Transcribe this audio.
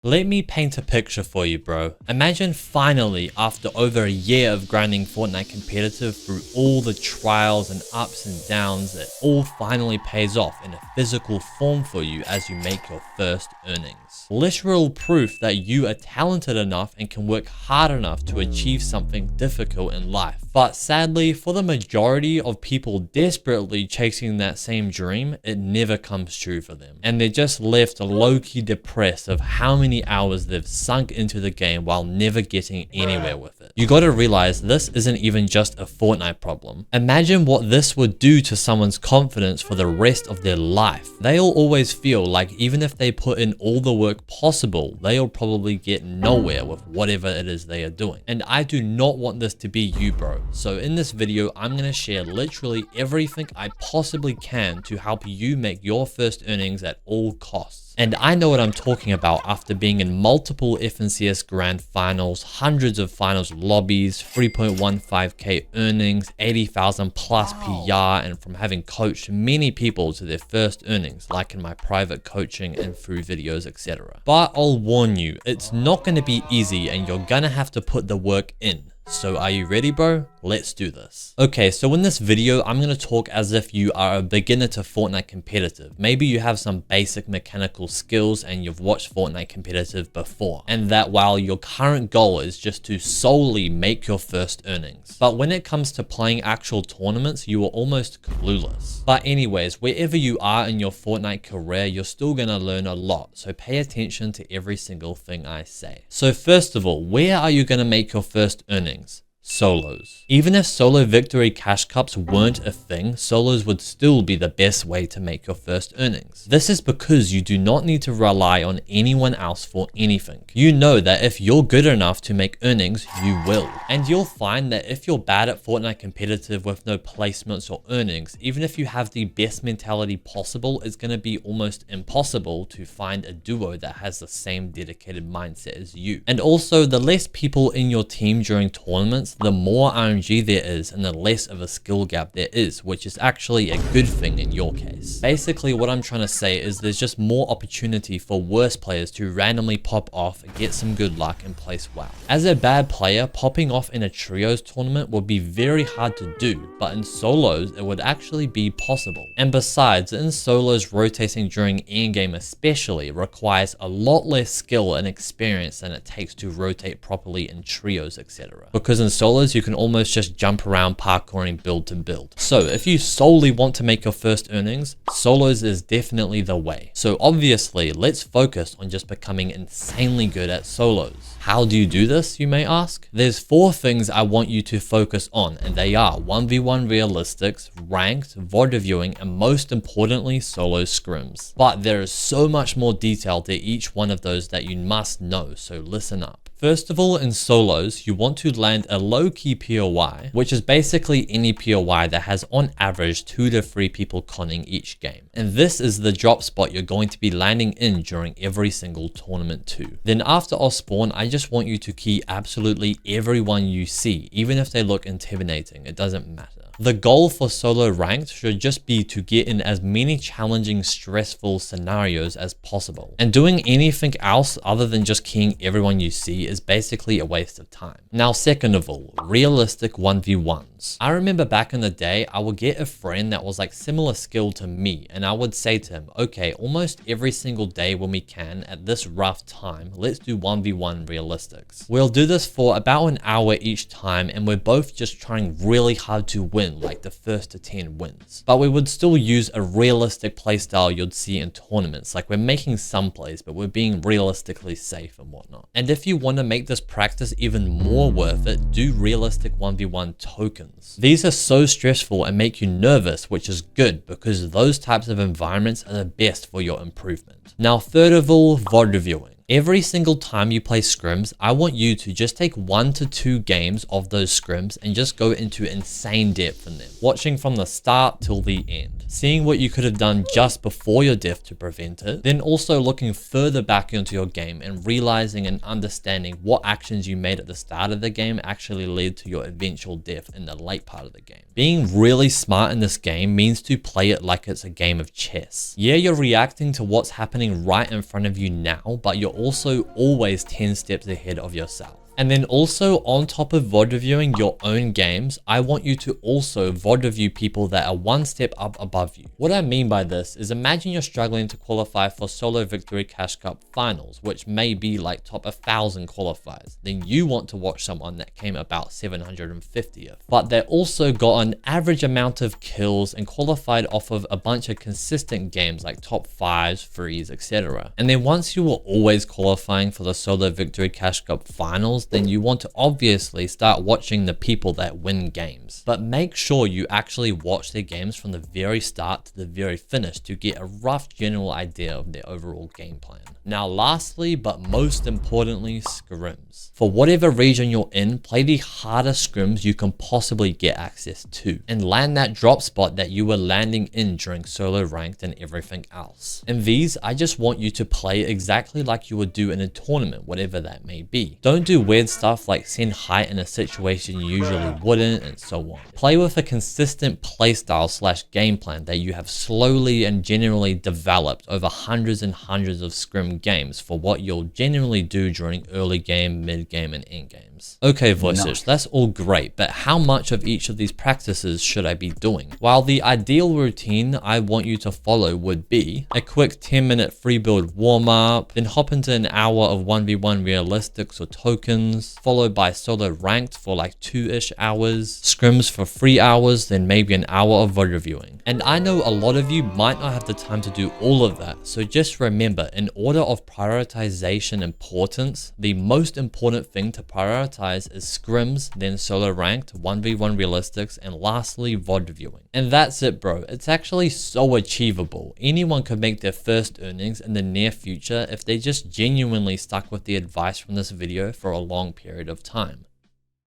Let me paint a picture for you, bro. Imagine finally, after over a year of grinding Fortnite competitive through all the trials and ups and downs, it all finally pays off in a physical form for you as you make your first earnings. Literal proof that you are talented enough and can work hard enough to achieve something difficult in life. But sadly, for the majority of people desperately chasing that same dream, it never comes true for them. And they're just left low-key depressed of how many hours they've sunk into the game while never getting anywhere with it. You gotta realize this isn't even just a Fortnite problem. Imagine what this would do to someone's confidence for the rest of their life. They'll always feel like even if they put in all the work possible, they'll probably get nowhere with whatever it is they are doing. And I do not want this to be you, bro. So in this video, I'm gonna share literally everything I possibly can to help you make your first earnings at all costs. And I know what I'm talking about after being in multiple FNCS Grand Finals, hundreds of finals lobbies, 3.15k earnings, 80,000 plus PR, and from having coached many people to their first earnings, like in my private coaching and through videos, etc. But I'll warn you, it's not going to be easy and you're gonna have to put the work in. So are you ready, bro? Let's do this. Okay, so in this video, I'm going to talk as if you are a beginner to Fortnite competitive. Maybe you have some basic mechanical skills and you've watched Fortnite competitive before. And that while your current goal is just to solely make your first earnings. But when it comes to playing actual tournaments, you are almost clueless. But anyways, wherever you are in your Fortnite career, you're still going to learn a lot. So pay attention to every single thing I say. So first of all, where are you going to make your first earnings? Solos. Even if solo victory cash cups weren't a thing, solos would still be the best way to make your first earnings. This is because you do not need to rely on anyone else for anything. You know that if you're good enough to make earnings, you will. And you'll find that if you're bad at Fortnite competitive with no placements or earnings, even if you have the best mentality possible, it's going to be almost impossible to find a duo that has the same dedicated mindset as you. And also, the less people in your team during tournaments, the more RNG there is and the less of a skill gap there is, which is actually a good thing in your case. Basically, what I'm trying to say is there's just more opportunity for worse players to randomly pop off, get some good luck and place well. As a bad player, popping off in a trios tournament would be very hard to do, but in solos, it would actually be possible. And besides, in solos, rotating during endgame especially requires a lot less skill and experience than it takes to rotate properly in trios, etc. Because in solos, you can almost just jump around parkouring build to build. So if you solely want to make your first earnings, solos is definitely the way. So obviously, let's focus on just becoming insanely good at solos. How do you do this, you may ask? There's 4 things I want you to focus on, and they are 1v1 realistics, ranked, VOD viewing, and most importantly, solo scrims. But there is so much more detail to each one of those that you must know, so listen up. First of all, in solos, you want to land a low-key POI, which is basically any POI that has on average 2 to 3 people conning each game. And this is the drop spot you're going to be landing in during every single tournament too. Then after off spawn, I just want you to key absolutely everyone you see, even if they look intimidating, it doesn't matter. The goal for solo ranked should just be to get in as many challenging, stressful scenarios as possible. And doing anything else other than just keying everyone you see is basically a waste of time. Now, second of all, realistic 1v1s. I remember back in the day, I would get a friend that was like similar skill to me, and I would say to him, okay, almost every single day when we can at this rough time, let's do 1v1 realistics. We'll do this for about an hour each time, and we're both just trying really hard to win, like the first to 10 wins. But we would still use a realistic playstyle you'd see in tournaments, like we're making some plays, but we're being realistically safe and whatnot. And if you want to make this practice even more worth it, do realistic 1v1 tokens. These are so stressful and make you nervous, which is good because those types of environments are the best for your improvement. Now, third of all, VOD viewing. Every single time you play scrims, I want you to just take 1 to 2 games of those scrims and just go into insane depth in them, watching from the start till the end, seeing what you could have done just before your death to prevent it, then also looking further back into your game and realizing and understanding what actions you made at the start of the game actually led to your eventual death in the late part of the game. Being really smart in this game means to play it like it's a game of chess. Yeah, you're reacting to what's happening right in front of you now, but you're also always 10 steps ahead of yourself. And then also on top of VOD reviewing your own games, I want you to also VOD review people that are one step up above you. What I mean by this is imagine you're struggling to qualify for Solo Victory Cash Cup finals, which may be like top 1,000 qualifiers. Then you want to watch someone that came about 750th, but they also got an average amount of kills and qualified off of a bunch of consistent games like top 5s, 3s, etc. And then once you were always qualifying for the Solo Victory Cash Cup finals, then you want to obviously start watching the people that win games. But make sure you actually watch their games from the very start to the very finish to get a rough general idea of their overall game plan. Now lastly, but most importantly, scrims. For whatever region you're in, play the harder scrims you can possibly get access to and land that drop spot that you were landing in during solo ranked and everything else. In these, I just want you to play exactly like you would do in a tournament, whatever that may be. Don't do weird stuff like send height in a situation you usually wouldn't and so on. Play with a consistent playstyle / game plan that you have slowly and generally developed over hundreds and hundreds of scrim games for what you'll generally do during early game, mid game, and end games. Okay, Vujcich, that's all great, but how much of each of these practices should I be doing? While the ideal routine I want you to follow would be a quick 10-minute free build warm up, then hop into an hour of 1v1 realistics or tokens, followed by solo ranked for like 2-ish hours, scrims for 3 hours, then maybe an hour of VOD reviewing. And I know a lot of you might not have the time to do all of that, so just remember, in order of prioritization importance, the most important thing to prioritize is scrims, then solo ranked, 1v1 realistics, and lastly VOD reviewing. And that's it, bro. It's actually so achievable. Anyone could make their first earnings in the near future if they just genuinely stuck with the advice from this video for a long period of time.